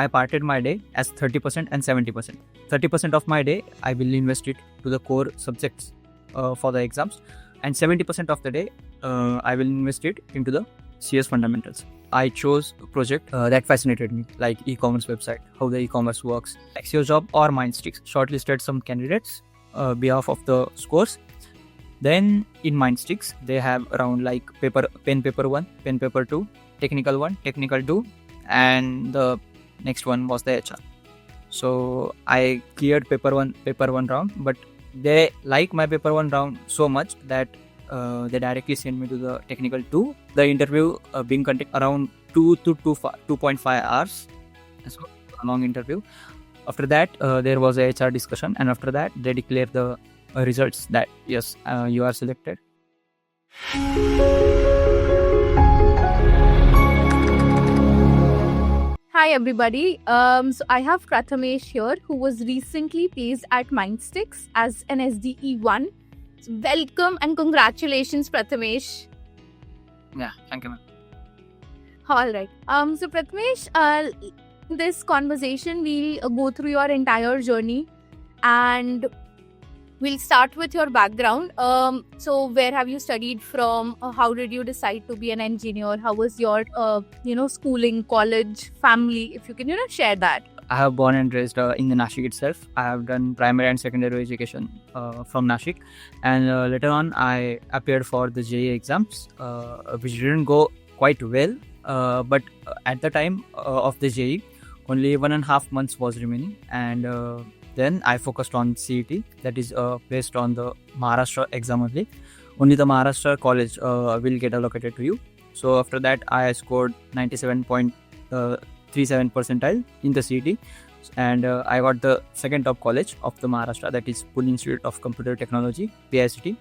I parted my day as 30% and 70%. 30% of my day I will invest it to the core subjects for the exams, and 70% of the day I will invest it into the CS fundamentals. I chose a project that fascinated me, like e-commerce website, how the e-commerce works. AccioJob or Mindstix shortlisted some candidates behalf of the scores. Then in Mindstix, they have around like pen paper 1, pen paper 2, technical 1, technical 2, and the next one was the HR. So I cleared paper 1 round, but they like my paper 1 round so much that they directly sent me to the technical 2. The interview being conducted around 2 to 2.5 hours. So a long interview. After that, there was a HR discussion, and after that, they declared the results that yes, you are selected. Hi everybody. So I have Prathamesh here, who was recently placed at Mindstix as an SDE1. So welcome and congratulations, Prathamesh. Yeah, thank you, ma'am. All right. So Prathamesh, in this conversation, we'll go through your entire journey, and we'll start with your background. So where have you studied from? How did you decide to be an engineer? How was your, schooling, college, family? If you can, share that. I have born and raised in the Nashik itself. I have done primary and secondary education from Nashik, and later on I appeared for the JEE exams, which didn't go quite well. But at the time of the JEE, only 1.5 months was remaining, and then I focused on CET, that is based on the Maharashtra exam only. Only the Maharashtra college will get allocated to you. So after that, I scored 97.37 percentile in the CET, and I got the second top college of the Maharashtra, that is Pune Institute of Computer Technology, PICT,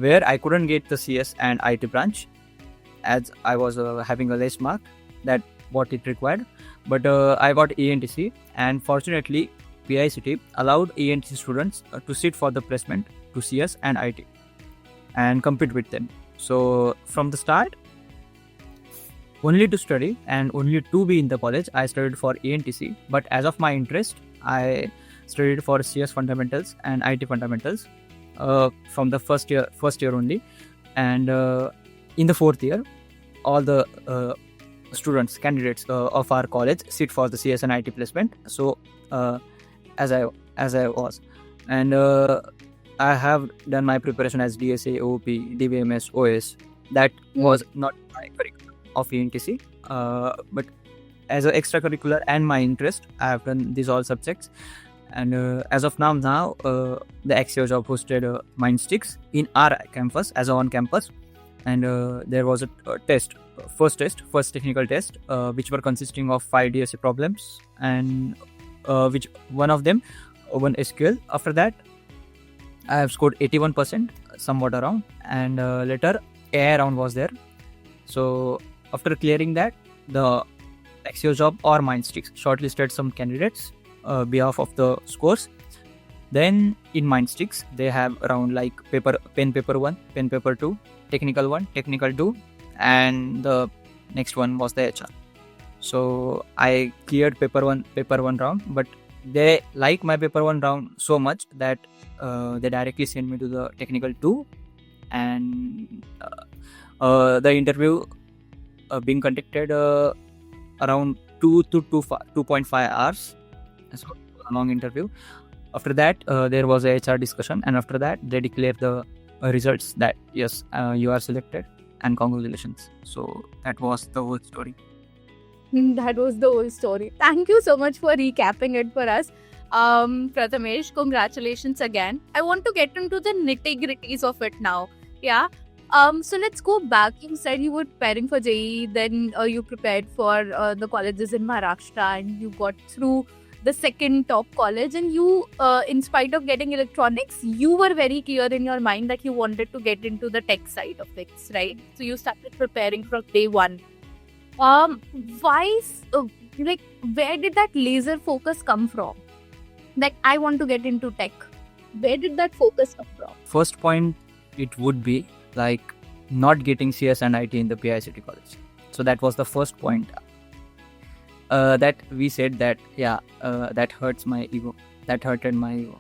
where I couldn't get the CS and IT branch as I was having a less mark that what it required. But I got ENTC, and fortunately PICT allowed ENTC students to sit for the placement to CS and IT and compete with them. So from the start, only to study and only to be in the college, I studied for ENTC. But as of my interest, I studied for CS fundamentals and IT fundamentals from the first year only. And in the fourth year, all the candidates of our college sit for the CS and IT placement. So as I was, and I have done my preparation as DSA, OP, DBMS, OS. That was not my curriculum of ENTC, but as an extracurricular and my interest, I have done these all subjects. And as of now, the AccioJob hosted Mindstix in our campus as on campus, and there was a first technical test, which were consisting of 5 DSA problems, and which one of them one SQL. After that, I have scored 81%, somewhat around, and later AI round was there. So after clearing that, the AccioJob or Mindstix shortlisted some candidates behalf of the scores. Then in Mindstix, they have around like pen paper 1, pen paper 2, technical 1, technical 2, and the next one was the HR. So I cleared paper 1 round, but they like my paper 1 round so much that they directly sent me to the technical 2, and the interview being conducted around 2 to 2.5 hours. So a long interview. After that, there was a HR discussion, and after that, they declared the results that yes, you are selected, and congratulations. So that was the whole story. That was the whole story. Thank you so much for recapping it for us. Prathamesh, congratulations again. I want to get into the nitty-gritties of it now. Yeah. So let's go back. You said you were preparing for JEE, then you prepared for the colleges in Maharashtra, and you got through the second top college, and you, in spite of getting electronics, you were very clear in your mind that you wanted to get into the tech side of things, right? So you started preparing from day one. Why, where did that laser focus come from? Like, I want to get into tech. Where did that focus come from? First point, it would be like not getting CS and IT in the PICT college. So that was the first point. that we said that that hurts my ego. That hurted my ego.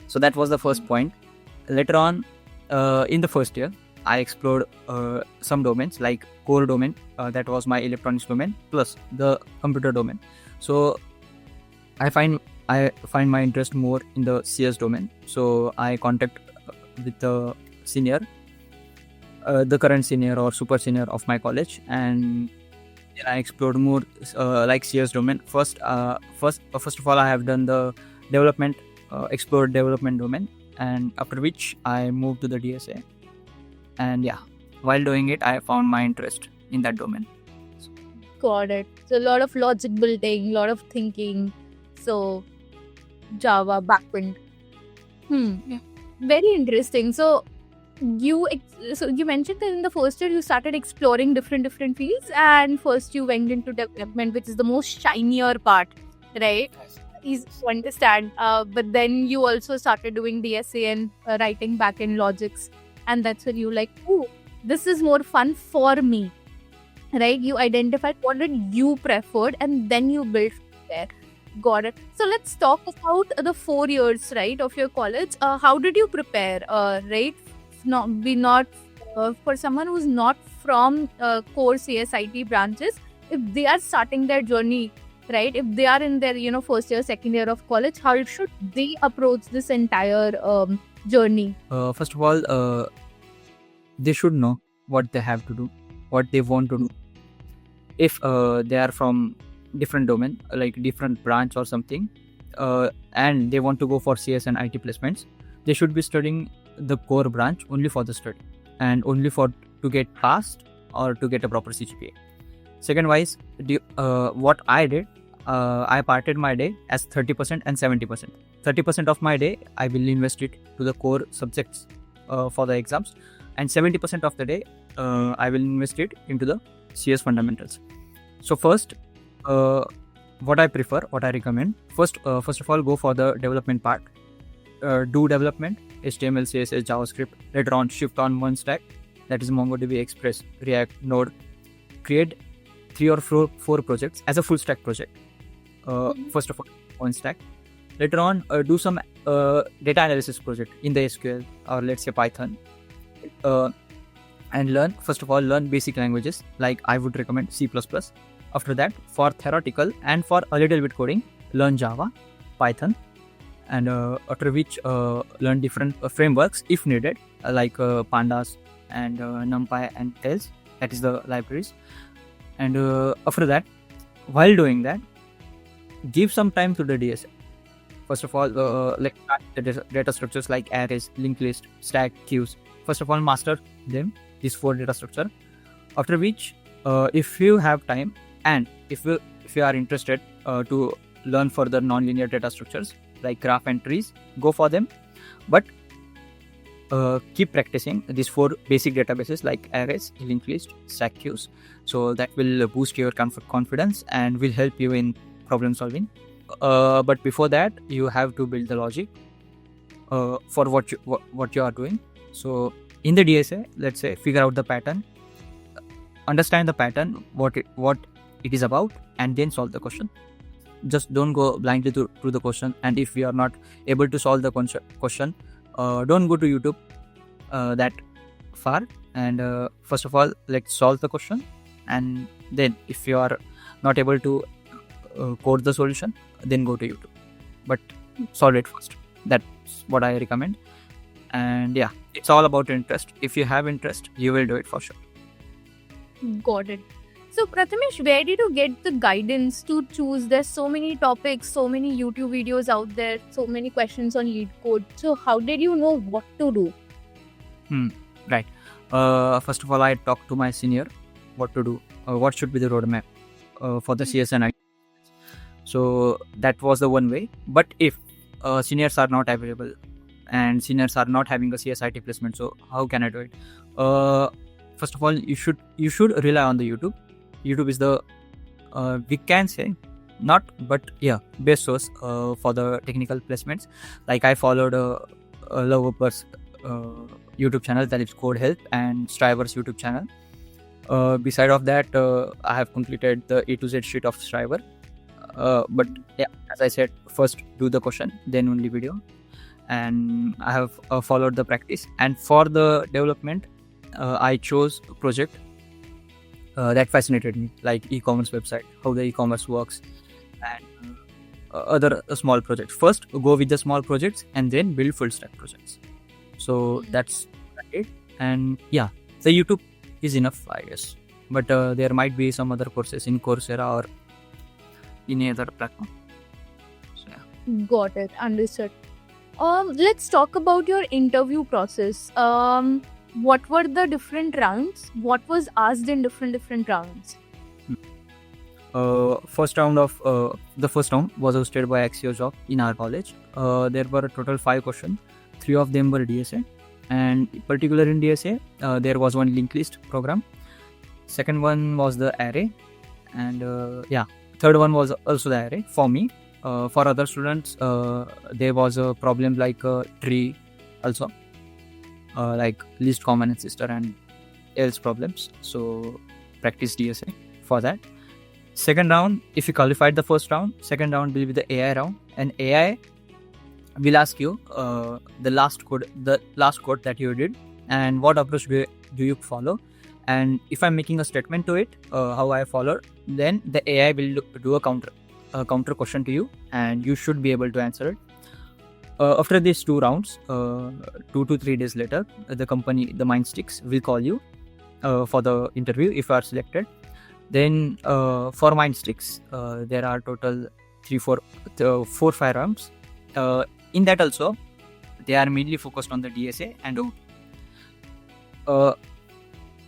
So that was the first point. Later on, in the first year, I explored some domains like core domain, that was my electronics domain, plus the computer domain. So I find my interest more in the CS domain. So I contact with the senior, the current senior or super senior of my college, and then I explored more like CS domain. First of all, I have done the development, explored development domain, and after which I moved to the DSA. And while doing it, I found my interest in that domain. Got it. So a lot of logic building, lot of thinking. So Java backend. Yeah. Very interesting. So you mentioned that in the first year you started exploring different fields, and first you went into development, which is the most shinier part, right? Easy to understand. But then you also started doing DSA and writing backend logics, and that's when you like, oh, this is more fun for me, right? You identified what did you preferred, and then you built from there. Got it. So let's talk about the 4 years, right, of your college. How did you prepare, right? For someone who's not from core CSIT branches, if they are starting their journey, right? If they are in their first year, second year of college, how should they approach this entire journey? First of all, they should know what they have to do, what they want to do. If they are from different domain, like different branch or something, and they want to go for CS and IT placements, they should be studying the core branch only for the study and only for to get passed or to get a proper CGPA. Second wise, what I did, I parted my day as 30% and 70%. 30% of my day I will invest it to the core subjects for the exams, and 70% of the day I will invest it into the CS fundamentals. So first, what I prefer, what I recommend, first of all, go for the development part. Do development, HTML, CSS, JavaScript. Later on, shift on one stack, that is MongoDB, Express, React, Node. Create 3 or 4 projects as a full stack project. First of all, one stack. Later on, do some data analysis project in the SQL or let's say Python. And learn, first of all, learn basic languages, like I would recommend C++. After that, for theoretical and for a little bit coding, learn Java, Python, and after which learn different frameworks if needed, like Pandas and NumPy and Tails, that is the libraries. And after that, while doing that, give some time to the DSA. First of all, like the data structures like arrays, linked list, stack, queues. First of all, master them, these 4 data structure. After which, if you have time and if you are interested to learn further non-linear data structures like graph and trees, go for them. But keep practicing these 4 basic databases like arrays, linked list, stack, queues. So that will boost your confidence and will help you in problem solving. But before that, you have to build the logic for what you are doing. So in the DSA, let's say, figure out the pattern, understand the pattern, what it is about, and then solve the question. Just don't go blindly through the question. And if you are not able to solve the question, don't go to YouTube that far. And first of all, let's solve the question, and then if you are not able to code the solution, then go to YouTube. But solve it first. That's what I recommend. And yeah, it's all about interest. If you have interest, you will do it for sure. Got it. So Prathamesh, where did you get the guidance to choose? There's so many topics, so many YouTube videos out there, so many questions on lead code. So how did you know what to do? Right. First of all, I talked to my senior what to do, what should be the roadmap for the CS and IT. So that was the one way. But if seniors are not available and seniors are not having a CSIT placement, so how can I do it? First of all, you should rely on the YouTube. YouTube is the we can say not, but yeah, best source for the technical placements. Like I followed a Lover's YouTube channel, that is Code Help, and Striver's YouTube channel. Beside of that, I have completed the A to Z sheet of Striver, But yeah, as I said, first do the question, then only video. And I have followed the practice. And for the development, I chose a project that fascinated me, like e-commerce website, how the e-commerce works, and other small projects. First, go with the small projects, and then build full stack projects. So that's it. And yeah, the YouTube is enough, I guess. But there might be some other courses in Coursera or any other platform. So yeah. Got it. Understood. Let's talk about your interview process. What were the different rounds? What was asked in different rounds? First round was hosted by AccioJob in our college. There were a total 5 questions. 3 of them were DSA, and particular in DSA, there was one linked list program. Second one was the array, and third one was also the array for me. For other students, there was a problem like tree also, like least common ancestor and else problems. So practice DSA for that. Second round, if you qualified the first round, second round will be the AI round, and AI will ask you the last code that you did and what approach do you follow. And if I'm making a statement to it, how I followed, then the AI will do a counter question to you, and you should be able to answer it. After these 2 rounds, 2 to 3 days later, the Mindstix will call you for the interview if you are selected. Then for Mindstix, there are total 4-5 rounds. In that also, they are mainly focused on the DSA and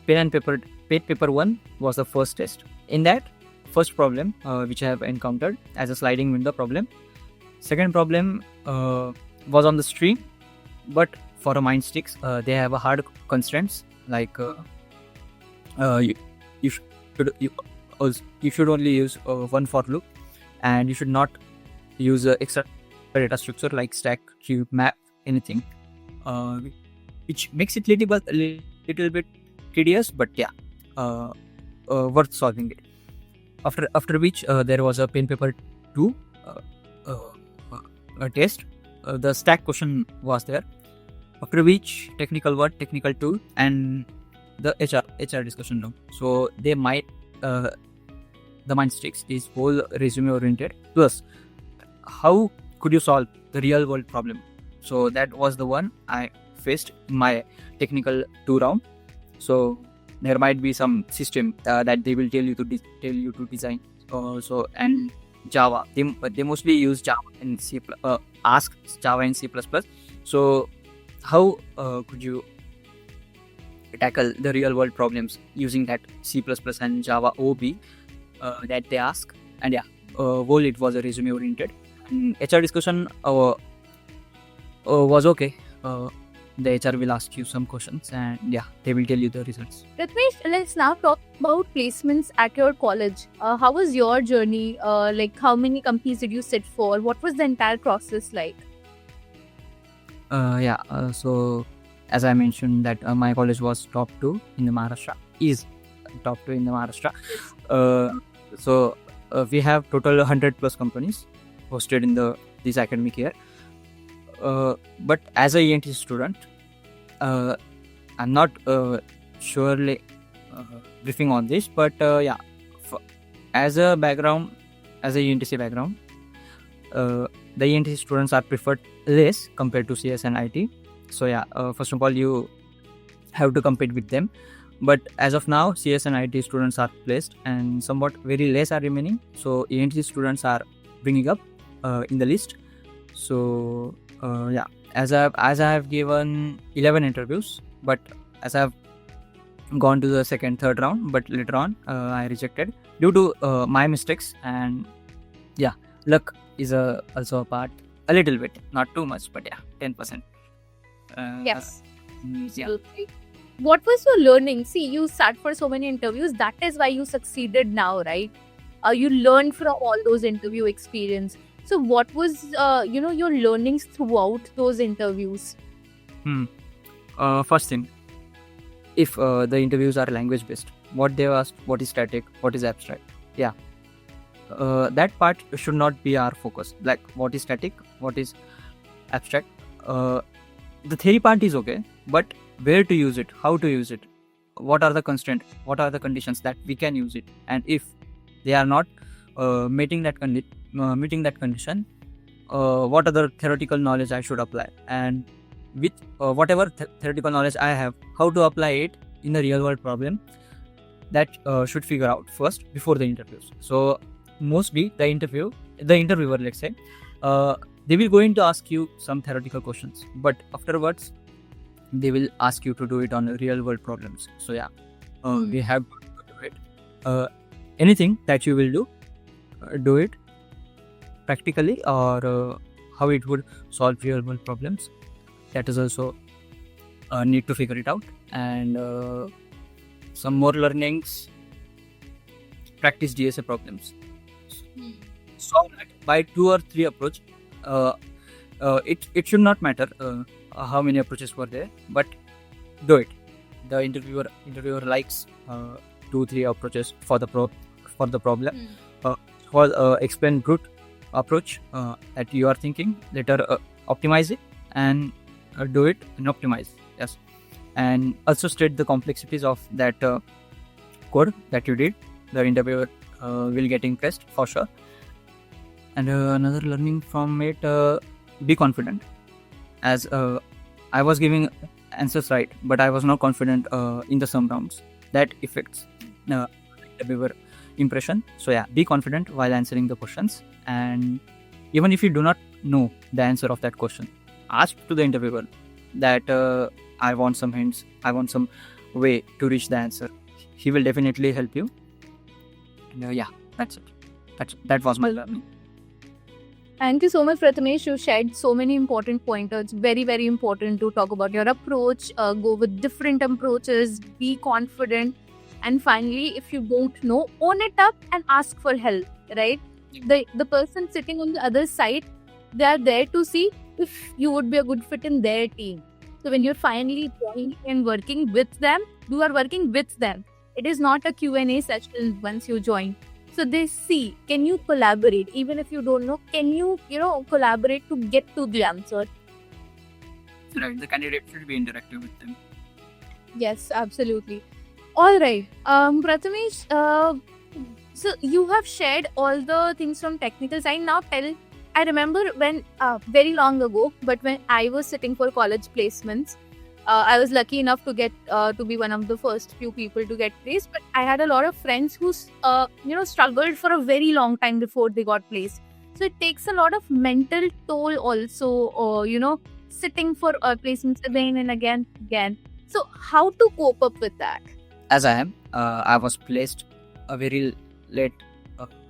pen paper 1 was the first test. In that, first problem which I have encountered as a sliding window problem. Second problem was on the stream, but for a Mindstix, they have a hard constraints like you should only use one for loop, and you should not use extra data structure like stack, cube, map, anything, which makes it little bit tedious, but yeah, worth solving it. After which there was a pen paper 2 test. The stack question was there. After which technical 1, technical 2, and the HR discussion room. So they might the Mindstix is whole resume oriented. Plus, how could you solve the real world problem? So that was the one I faced in my technical 2 round. So there might be some system that they will tell you to design. So and Java, they mostly use Java and C++. Ask Java and C++. So how could you tackle the real world problems using that C++ and Java OB that they ask? And yeah, it was a resume oriented. HR discussion was okay. The HR will ask you some questions, and yeah, they will tell you the results. Prathamesh, let's now talk about placements at your college. How was your journey? Like, how many companies did you sit for? What was the entire process like? So as I mentioned that my college was top 2 in the Maharashtra. Is top 2 in the Maharashtra. So we have total 100 plus companies hosted in this academic year. But as a ENT student, I'm not surely briefing on this, but as a ENTC background, the ENTC students are preferred less compared to CS and IT. So first of all, you have to compete with them. But as of now, CS and IT students are placed, and somewhat very less are remaining. So ENTC students are bringing up in the list. So as I have given 11 interviews, but as I have gone to the second, third round, but later on I rejected due to my mistakes, and luck is also a part, a little bit, not too much, but 10%. Yes. Yeah. What was your learning? See, you sat for so many interviews. That is why you succeeded now, right? You learned from all those interview experience. So what was your learnings throughout those interviews? First thing, if the interviews are language based, what they asked, what is static, what is abstract, that part should not be our focus. Like what is static, what is abstract. The theory part is okay, but where to use it, how to use it, what are the constraints, what are the conditions that we can use it, and if they are not meeting that condition, what other theoretical knowledge I should apply, and with whatever theoretical knowledge I have, how to apply it in the real world problem. That should figure out first before the interviews. So mostly the interviewer, let's say, they will going to ask you some theoretical questions, but afterwards they will ask you to do it on real world problems. So yeah, we have to do it. Anything that you will do it practically, or how it would solve real world problems. That is also need to figure it out. And some more learnings: practice DSA problems. Solve that by 2 or 3 approach. It should not matter how many approaches were there, but do it. The interviewer likes 2-3 approaches for the problem. For explain root approach that you are thinking, later optimize it and do it and optimize. Yes, and also state the complexities of that code that you did. The interviewer will get impressed for sure. And another learning from it, be confident. As I was giving answers right, but I was not confident in the sum rounds. That affects interviewer impression. So yeah, be confident while answering the questions. And even if you do not know the answer of that question, ask to the interviewer that I want some hints, I want some way to reach the answer. He will definitely help you. And yeah, that's it. That was my learning. Thank you so much, Prathamesh. You shared so many important pointers. Very, very important to talk about your approach, go with different approaches, be confident. And finally, if you don't know, own it up and ask for help, right? The person sitting on the other side, they are there to see if you would be a good fit in their team. So when you're finally joining and working with them, you are working with them. It is not a Q&A session once you join. So they see, can you collaborate? Even if you don't know, can you collaborate to get to the answer? Right, the candidate should be interactive with them. Yes, absolutely. All right, Prathamesh, so you have shared all the things from technical side. Now I remember when very long ago, but when I was sitting for college placements, I was lucky enough to get to be one of the first few people to get placed. But I had a lot of friends who struggled for a very long time before they got placed. So it takes a lot of mental toll also, sitting for placements again and again. So how to cope up with that? As I was placed a very late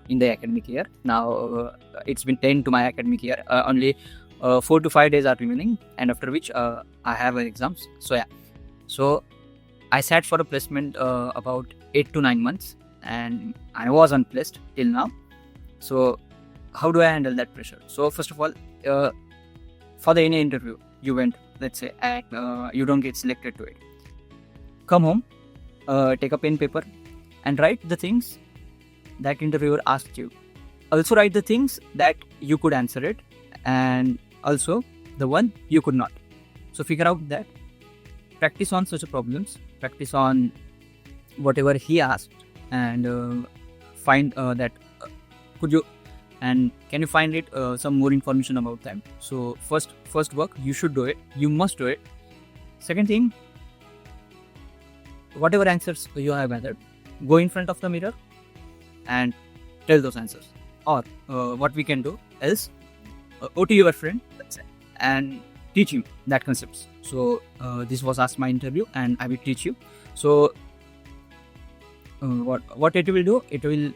in the academic year. Now it's been 10 to my academic year. Only 4 to 5 days are remaining, and after which I have exams. So yeah, so I sat for a placement about 8 to 9 months, and I was unplaced till now. So how do I handle that pressure? So first of all, for the any interview you went, let's say, and you don't get selected to it, come home, take a pen, paper, and write the things that interviewer asked you. Also write the things that you could answer it, and also the one you could not. So figure out that, practice on such problems, practice on whatever he asked, and find that could you and can you find it some more information about them. So first work, you should do it, you must do it. Second thing, whatever answers you have gathered, go in front of the mirror and tell those answers. Or what we can do is go to your friend, let's say, and teach him that concepts. So this was as my interview, and I will teach you. So what it will do, it will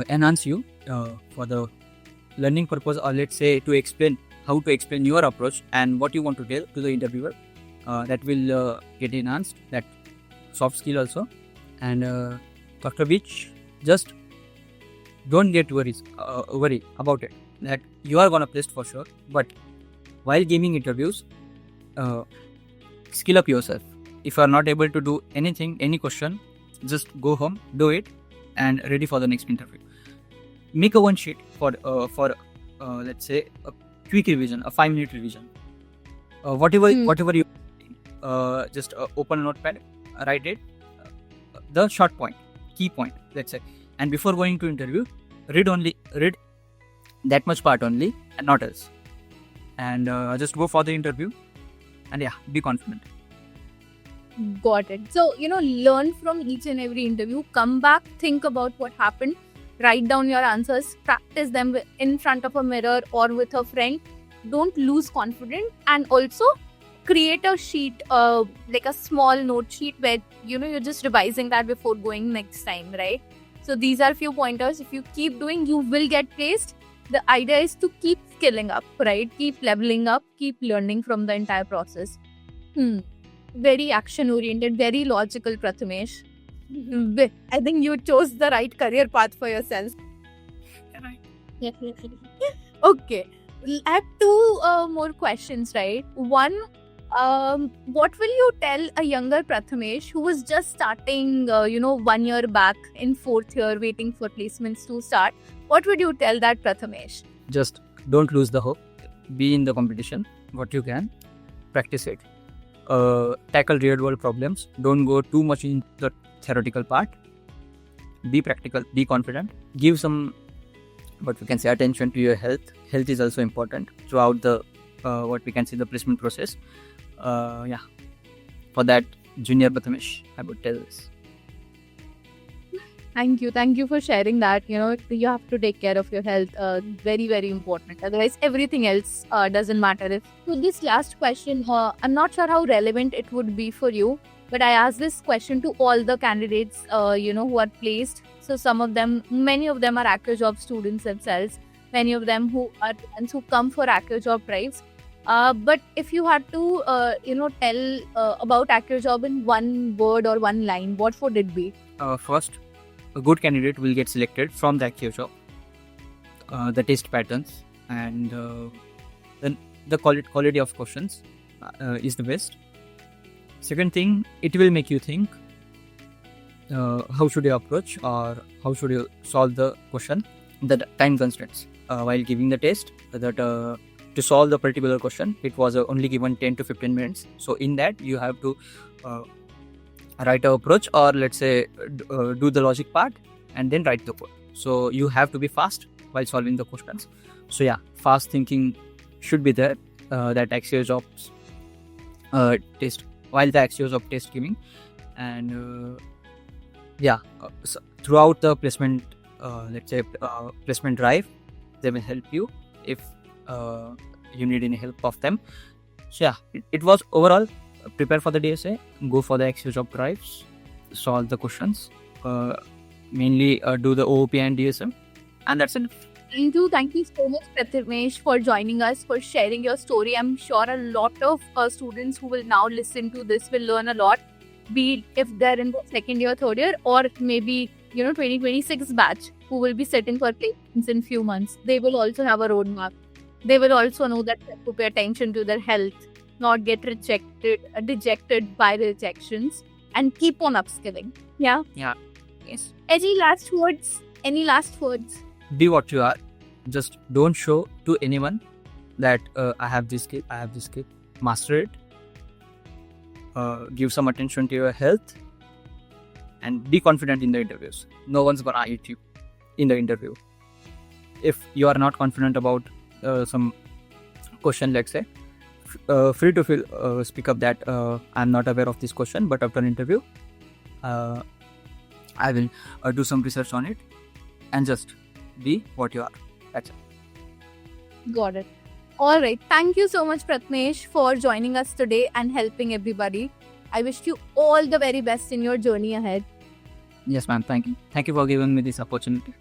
enhance you for the learning purpose, or let's say to explain how to explain your approach and what you want to tell to the interviewer. That will get enhanced, that soft skill also. And after which, just don't get worry about it, that you are gonna place for sure. But while giving interviews, skill up yourself. If you are not able to do anything, any question, just go home, do it, and ready for the next interview. make a one sheet for let's say a quick revision, a 5-minute revision. Whatever you just open a notepad, write it, the short point, key point, let's say, and before going to interview, read that much part only and not else, and just go for the interview, and yeah, be confident. Got it. So, learn from each and every interview, come back, think about what happened, write down your answers, practice them in front of a mirror or with a friend. Don't lose confidence, and also create a sheet, like a small note sheet where, you're just revising that before going next time, right? So these are few pointers. If you keep doing, you will get placed. The idea is to keep skilling up, right? Keep leveling up, keep learning from the entire process. Very action-oriented, very logical, Prathamesh. I think you chose the right career path for yourself. Right. Okay. I have two more questions, right? One, what will you tell a younger Prathamesh who was just starting, 1 year back in 4th year, waiting for placements to start? What would you tell that Prathamesh? Just don't lose the hope. Be in the competition, what you can, practice it. Tackle real world problems. Don't go too much in the theoretical part. Be practical, be confident. Give some, what we can say, attention to your health. Health is also important throughout the what we can say, the placement process. For that, junior Prathamesh, I would tell this. Thank you for sharing that. You have to take care of your health. Very, very important. Otherwise, everything else doesn't matter. So this last question, I'm not sure how relevant it would be for you, but I asked this question to all the candidates, who are placed. So many of them are AccioJob students themselves. Many of them who come for AccioJob drives. But if you had to, tell about AccioJob in one word or one line, what would it be? First, a good candidate will get selected from the AccioJob. The test patterns and then the quality of questions is the best. Second thing, it will make you think how should you approach or how should you solve the question. The time constraints while giving the test, that to solve the particular question, it was only given 10 to 15 minutes. So in that, you have to write an approach, or let's say do the logic part and then write the code. So you have to be fast while solving the questions. So yeah, fast thinking should be there. That AccioJob's test, while the AccioJob test giving, and so throughout the placement, placement drive, they will help you if you need any help of them. So yeah, it was overall, prepare for the DSA, go for the AccioJob drives, solve the questions, mainly do the OOP and DSM, and that's it. Thank you so much, Prathamesh, for joining us, for sharing your story. I'm sure a lot of students who will now listen to this will learn a lot, be it if they're in the second year, third year, or maybe 2026 batch who will be sitting for placements in few months. They will also have a roadmap. They will also know that they have to pay attention to their health, not get dejected by rejections, and keep on upskilling. Yeah? Yeah. Yes. Any last words? Be what you are. Just don't show to anyone that I have this skill. Master it. Give some attention to your health, and be confident in the interviews. No one's gonna hit you in the interview. If you are not confident about some question, let's say, free to speak up that I'm not aware of this question, but after an interview, I will do some research on it, and just be what you are. That's it. Got it. All right. Thank you so much, Prathamesh, for joining us today and helping everybody. I wish you all the very best in your journey ahead. Yes, ma'am. Thank you. Thank you for giving me this opportunity.